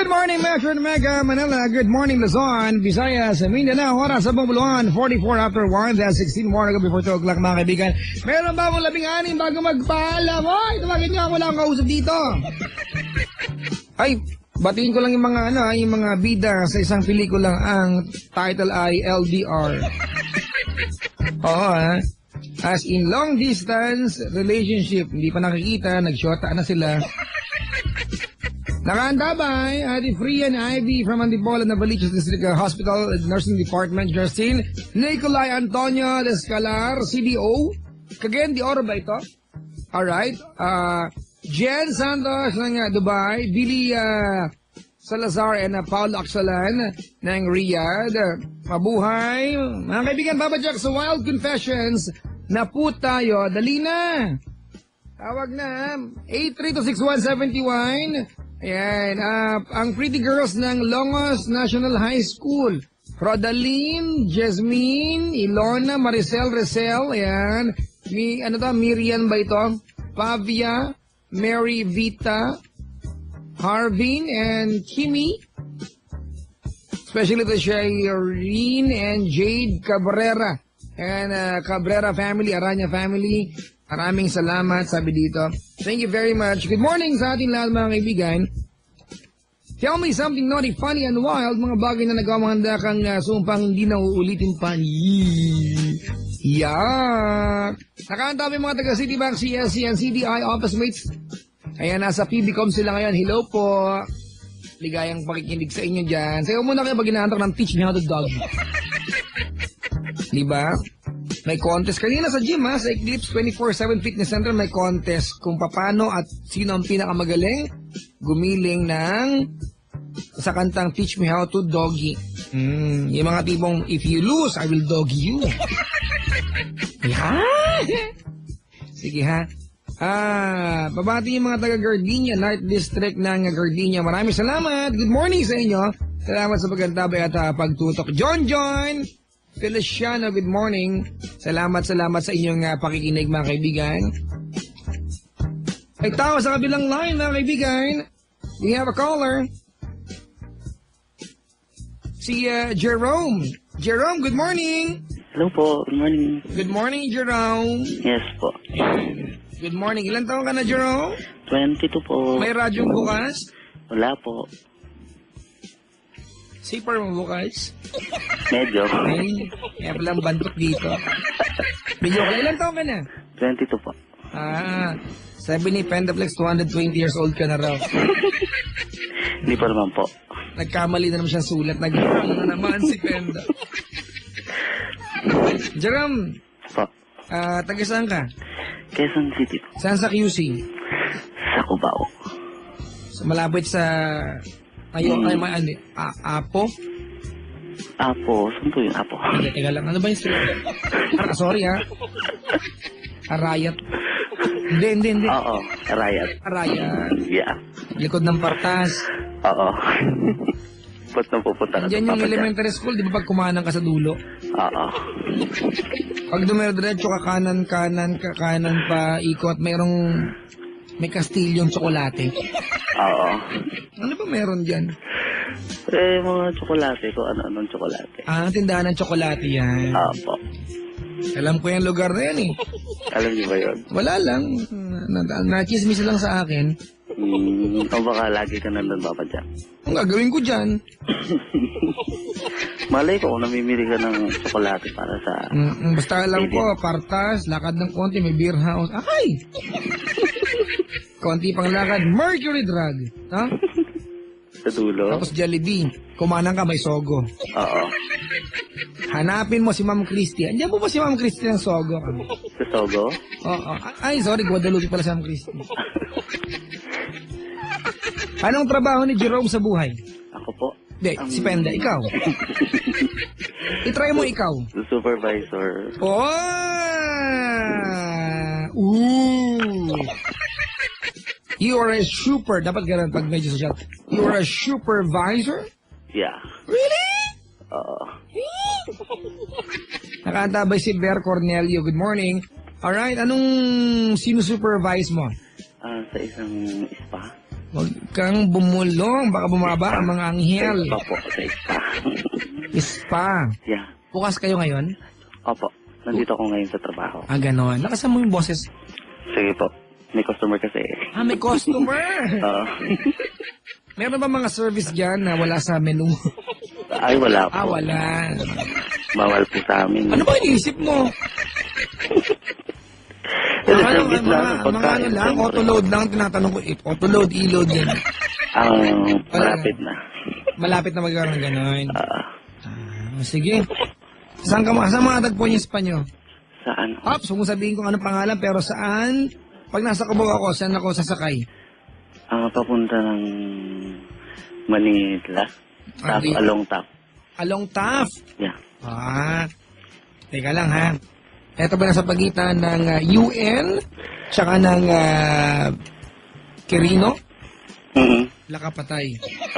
Good morning, Metro and Mega Manila. Good morning, Luzon, Visayas, Mindanao. Oras sa Bambuluan, 44 after 1. That's 16 more ago before 2 o'clock, mga kaibigan. Meron ba akong 16 bago magpaalam? Oy, tawagin niyo ako lang kausap dito. Ay, batiin ko lang yung mga bida sa isang pelikulang ang title ay LDR. Oo, ha? As in long distance relationship. Hindi pa nakikita, nagsyota na sila. Nakahanda ba Ate Frian Ivy from Antipolo Navaliches District Hospital Nursing Department, Justin Nicolay Antonio Descalar, CDO. Cagayan de Oro ba ito? Alright. Jen Santos ng Dubai, Billy Salazar and Paul Aksalan ng Riyadh. Mabuhay. Mga kaibigan, Baba Jack sa Wild Confessions. Na po tayo. Dali na. Tawag na. 8326171. Ayan. Ang pretty girls ng Longos National High School. Rodaline, Jasmine, Ilona, Maricel, Resel. Ayan. Miriam ba ito? Pavia, Mary Vita, Harvin, and Kimi. Especially to Shireen and Jade Cabrera. And Cabrera family, Aranya family. Maraming salamat, sabi dito. Thank you very much. Good morning sa ating lahat, mga kaibigan. Tell me something naughty, funny, and wild. Mga bagay na nagawa handa kang sumpang hindi na uulitin pa. Yak! Nakahanda may mga taga-City Bank, CSC, and CDI office mates. Ayan, nasa PBCom sila ngayon. Hello po. Ligayang pakikinig sa inyo dyan. Sayo muna kayo pag inaantok ng Teach Me How to Dog. Diba? May contest. Kanina sa gym sa Eclipse 24/7 Fitness Center may contest kung paano at sino ang pinakamagaling gumiling sa kantang Teach Me How to Doggy. Yung mga tipong, if you lose, I will doggy you. Sige ha. Babati yung mga taga-Gardenia, North District ng Gardenia. Maraming salamat. Good morning sa inyo. Salamat sa pagkantabay at pagtutok. John, Feliciano, good morning. Salamat sa inyong pakikinig, mga kaibigan. Ay tao sa kabilang line, mga kaibigan. We have a caller. Si Jerome. Jerome, good morning. Hello po, good morning. Good morning, Jerome. Yes po. Good morning. Ilan taon ka na, Jerome? 22 po. May radyong bukas? Wala po. Zipper mo bukas? Medyo. Ay, kaya palang bantok dito. Medyo ka, ilan taon ka na? 22 po. Sabi ni Pendaflex, 220 years old ka na raw. Hindi pa naman po. Nagkamali na naman siya sulat. Nag-rang na naman si Penda. Jerome, Po. taga saan ka? Quezon City po. Saan sa QC? Sa Cubao. Malapit sa... Apo? Apo? Saan po yung Apo? Teka lang. Ano ba yung street? Sorry Arayat. Hindi. Oo, Arayat. Yeah. Likod ng Partas. Oo. Ba't na pupunta ka? Diyan yung elementary school, di ba pag kumanan ka sa dulo? Oo. Pag dumero-diretso ka kanan pa, ikot, may kastilyong tsokolate. Oo. Ano ba meron dyan? Mga tsokolate ko, ano-anong tsokolate. Tindahan ng tsokolate yan. Opo. Alam ko yung lugar na yan Alam niyo ba yun? Wala lang. Nachismis lang sa akin. O baka lagi ka nandun, Papa Jack. Ang gagawin ko dyan? Malay ko kung namimili ka ng tsokolate para sa... Basta alam ko, Partas, lakad ng konti, may beer house. Ay! Konti pang lakad, Mercury Drug. Ha? Sa dulo? Tapos Jollibee. Kumanang ka, may Sogo. Oo. Hanapin mo si Ma'am Christie. Andiyan po ba si Ma'am Christie ng Sogo? Sa Sogo? Oo. Ay, sorry, Guadalupe pala si Ma'am Christie. Anong trabaho ni Jerome sa buhay? Ako po. Hindi, si Penda, ikaw. I-try mo ikaw. The supervisor. You are a super, dapat ganun pag medyo social. You are a supervisor? Yeah. Really? Oo. Nakaantabay si Ber Cornelio. Good morning. Alright, anong sinusupervise mo? Sa isang spa. Huwag kang bumulong, baka bumaba ang mga anghel. Sa spa po, sa spa. Spa. Yeah. Bukas kayo ngayon? Opo, nandito ako ngayon sa trabaho. Ah, ganon. Lakasan mo yung boses. Sige po, may customer kasi. Ah, may customer. Oo. Meron ba mga service dyan na wala sa menu? Ay, wala po. Ah, wala. Bawal po sa amin. Ano ba iniisip mo? Pero Mga, service lang, mga pagkain. ano lang, auto-load lang, tinatanong ko, auto-load, e-load yan. Malapit na. Malapit na magkaroon ng gano'n. Ah, Sige. Saan saan matatagpuan yung spa nyo? saan? Ops, huwag mo sabihin kung anong pangalan, pero saan? Pag nasa Cubao ako, saan ako sasakay? Papunta ng Manila. Ah, Tap, di- along tap. Along Taft. Yeah. Ah, teka lang ha. Ito ba nasa pagitan ng UN, tsaka ng Quirino? Mm-hmm. Lakapatay.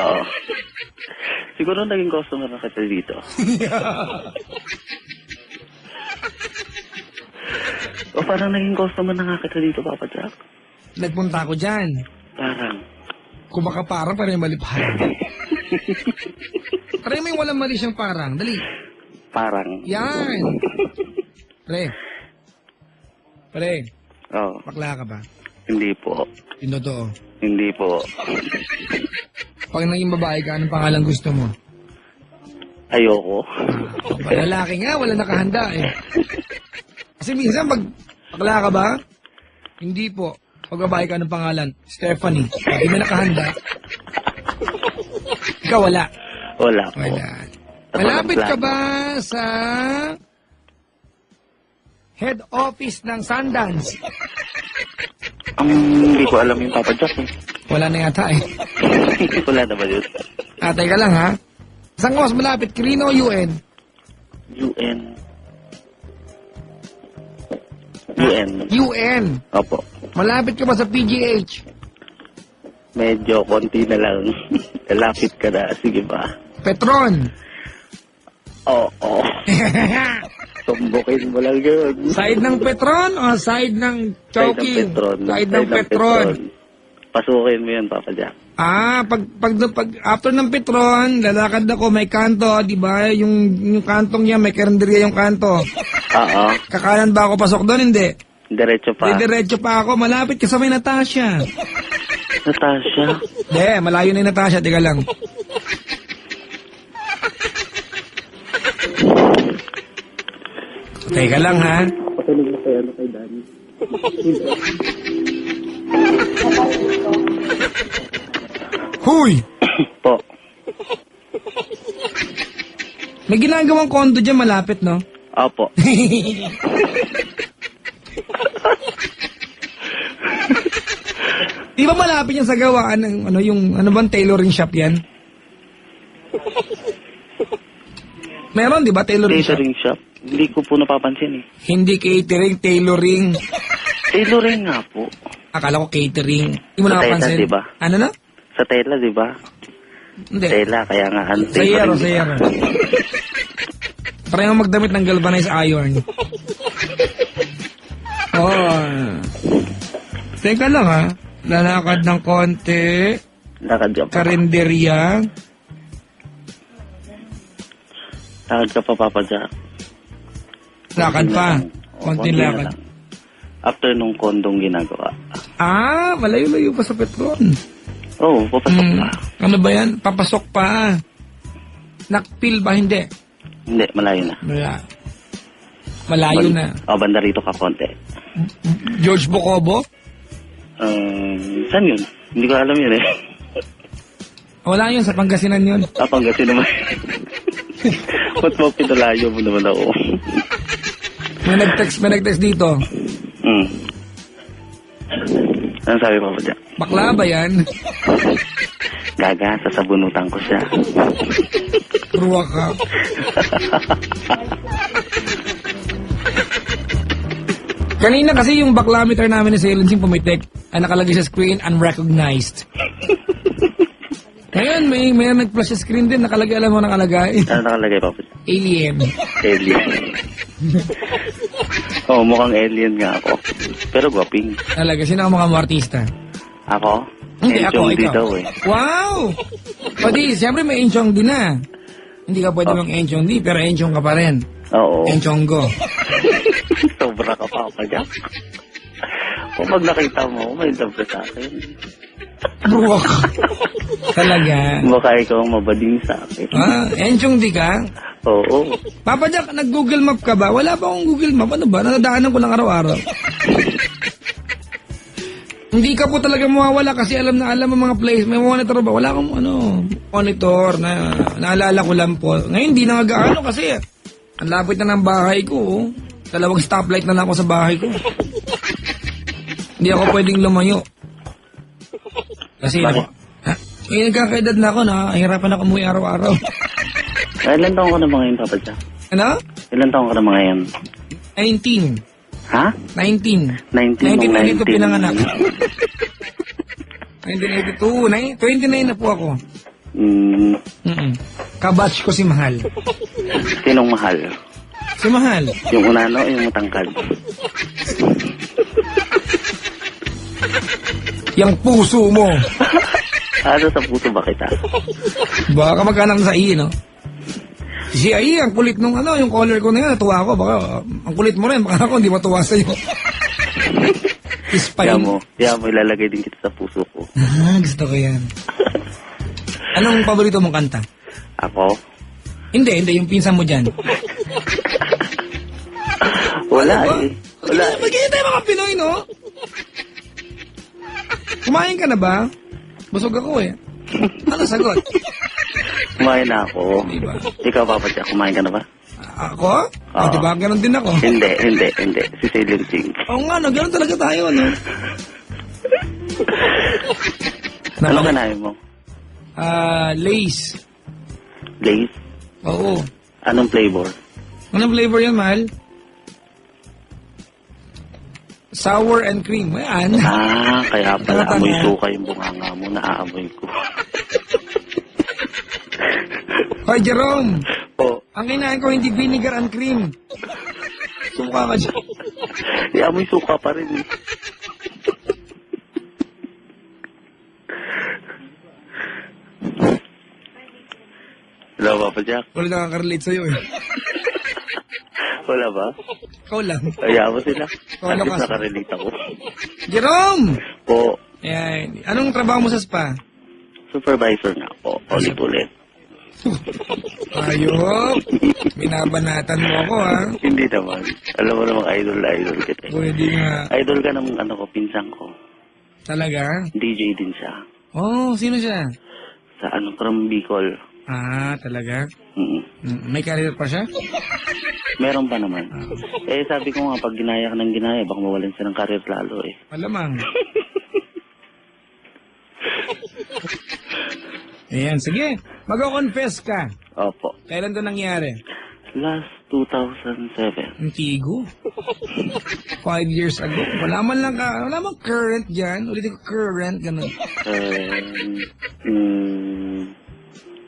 Oo. Siguro naging customer na kita dito. O parang naging customer na nga kita dito, Papa Jack. Nagpunta ako dyan. Parang. Kung baka parang yung maliphan. Try mo yung walang mali siyang parang. Dali. Parang. Yan. Pre. Pre. Oo. Bakla ka ba? Hindi po. Totoo. Hindi po. Pag naging babae ka, anong pangalan gusto mo? Ayoko. Pag lalaki nga, wala nakahanda eh. Kasi minsan, pag bakla ka ba? Hindi po. Pag babae ka, anong pangalan? Stephanie. Hindi mo nakahanda. Ikaw wala. Wala po. Wala. Malapit ka ba sa head office ng Sundance? Hindi ko alam yung Papa Jack eh. Wala na yata eh. Wala na ba yun? Teka lang ha. Saan ka mas malapit? Quirino o UN? UN. UN. UN. Opo. Malapit ka ba sa PGH? Medyo konti na lang. Lapit ka na. Sige ba? Petron. Oo. Tumbukin mo lang yun. Side ng Petron o side ng Chowking? Side ng Petron. Pasukin mo yun, Papa Jack. Pag after ng Petron, lalakad ako, may kanto, di ba? Yung kantong niya, may karinderya yung kanto. Oo. Kakanan ba ako pasok doon? Hindi. Diretso pa. Diretso pa ako, malapit ka sa may Natasha. Natasha. Hindi, malayo na yung Natasha, teka lang. Teka lang ha. Pakinig na kay kay Danny. Huy! Po. May ginagawang kondo dyan malapit, no? Opo. Di ba malapit yan sa gawaan ng ano bang tailoring shop yan? Meron, di ba, tailoring shop? Tailoring shop. Hindi ko po napapansin eh. Hindi catering, tailoring. Tailoring nga po. Akala ko catering. Hindi mo Sa tela, napapansin. di ba? Ano na? Sa tela, di ba? Hindi. Tela, kaya nga ang Sayero, tailoring. sayero. Pareho magdamit ng galvanized iron. Oh. Teka lang ha. Lalakad ng konti. Lakad ka pa. Karinderya. Lakad ka pa, Papa Jack. Lakad pa. Konti Konting na lakad. lang. After nung kondong ginagawa. Malayo-layo pa sa Petron. Oo, papasok pa. Ano ba yan? Papasok pa. Nakpil ba? Hindi. Hindi, malayo na. Malayo na. Banda rito ka konti. George Bocobo? Saan yun? Hindi ko alam yun eh. Wala yun, sa Pangasinan yun. Pangasinan naman. Ba't mo pinalayo mo naman ako? May nag-text dito. Ano sabi mo pa dyan? Bakla ba yan? Gaga, sasabunutan ko siya. Ruwa ka. Kanina kasi yung baklameter namin ni Silencing pumitik ay nakalagay sa screen, unrecognized. Ngayon, may nag-flash sa screen din, nakalagay, alam mo nakalagay. Ano nakalagay pa po? Alien. Alien. Oo, mukhang alien nga ako. Pero gwaping. Talaga, sino ang mga artista? Ako? Hindi, Enchong di ikaw. daw eh. Wow! O di, siyempre may enchong din na. Hindi ka pwede mang enchong di, pero enchong ka pa rin. Oo. Enchong go. Sobra ka pa pa dyan. Kung pag nakita mo, may dabra sa akin. Buwak. Talaga. Mukha ikaw ang mabading sa akin. Enchong di ka? Oo. Papa Jack, nag-Google Map ka ba? Wala pa akong Google Map. Ano ba? Nadadaanan ko lang araw-araw. Hindi ka po talaga mawawala kasi alam na alam ang mga place. May monitor ba? Wala akong monitor na naalala ko lang po. Ngayon, hindi na nga kasi ang lapit na ng bahay ko. Oh. 2 stoplight na lang ako sa bahay ko. Hindi ako pwedeng lumayo. Kasi nagkakaedad na ako na hirapan ako umuwi araw-araw. Ilan taong ka na ba ngayon, Papa Jack? Ano? Ilan taong ka na ba ngayon? 19. Ha? 19. 1992 pinanganak. 1982. 29 na po ako. Kabatch ko si Mahal. Sinong mahal? Si Mahal. Yung unano, yung matangkad. Yang puso mo. Ano sa puso ba kita? Baka magkanak sa iyo, no? Si Ai, ang kulit nung yung color ko na yun, natuwa ako. Baka, ang kulit mo rin, baka ako hindi matuwa sa'yo. Kaya mo, ilalagay din kita sa puso ko. Gusto ko yan. Anong paborito mong kanta? Ako? Hindi, yung pinsan mo dyan. Wala eh. Wala. Magiging tayo mga Pinoy, no? Kumain ka na ba? Busog ako eh. Ano sagot? Kumain na ako. Diba? Ikaw, Papa Jack, kumain ka na ba? Ako? Oo. Diba? Ganon din ako. Hindi. Si Celine Ting. Oo nga, no? Ganon talaga tayo, no? Ano kanahin mo? Lace. Lace? Oo. Anong flavor? Anong flavor yan, Mahal? Sour and cream. Ayan. Kaya pala amoy suka yung bunganga mo. Naaamoy ko. Hoy, Jerome. Oh. Ang kinain ko hindi vinegar and cream. Suka ka dyan. Amoy suka pa rin eh. Hello, Papa Jack. Wala nakaka-relate sa'yo eh. Wala ba? Ikaw lang. Kaya mo sila. Wala At least ka. nakarelate ako. Jerome! Po, Ayan. Anong trabaho mo sa spa? supervisor na ako. Ulit-ulit. Ayop. Binabanatan mo ako, ha? Hindi naman. Alam mo namang idol kita. Pwede nga. Idol ka ng pinsan ko. Talaga? DJ din siya. Oh, sino siya? Sa from Bicol. Talaga? Mm. May career pa siya? Meron pa naman. Sabi ko nga, pag ginaya ka ng ginaya, baka mawalan siya ng karir lalo eh. Malamang. Ayan, sige. Mag-confess ka. Opo. Kailan to nangyari? Last 2007. Ang tigo. 5 years ago. Wala man current dyan. Ulitin ko current, ganun.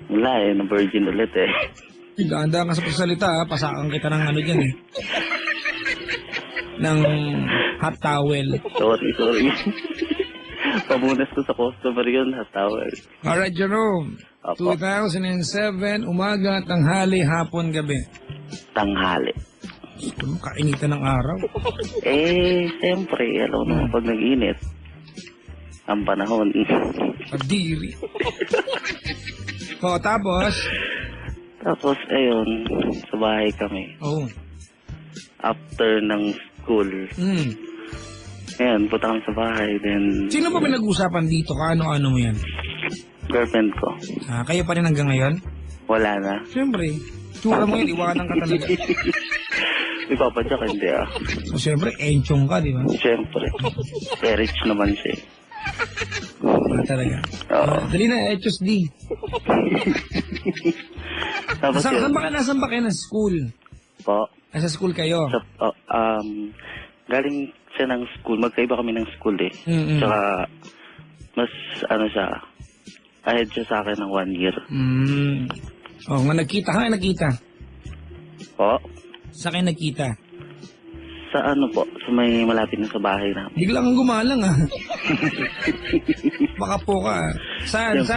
Wala eh, na virgin ulit eh. Ganda ka sa pagsalita, ha? Pasakan kita ng dyan eh. Ng hot towel. Sorry. Pamunas ko sa customer yun, hot towel. Alright, Jerome. Opo. 2007, umaga, tanghali, hapon, gabi. Tanghali. Kainitan ng araw. Siyempre, alam mo naman pag nag-init, ang panahon. Kadiri. Tapos? Tapos, ayun, sa bahay kami. Oh. After ng school, ayan, punta kami sa bahay, then... Sino ba pinag-usapan dito? Kaano-ano mo yan? Girlfriend ko. Kayo pa rin hanggang ngayon? Wala na. Siyempre. Tsura mo yun, iwanan ka talaga. May papadyak, hindi ah. So, siyempre, enchong ka, di ba? Siyempre. Rich naman siya. Talaga. Oo. Dali na, Echos D. Tapos yun. Nasaan ba kayo ng school? Po. Nasa school kayo? Galing siya ng school. Magkaiba kami ng school eh. Tsaka, mas siya, ahead siya sa akin ng 1 year. Nga nagkita ka, nakita. Po. Sa kayo nagkita? Sa ano po, sa may malapit na sa bahay na. Biglang kang gumalang ah. Baka po ka. Saan?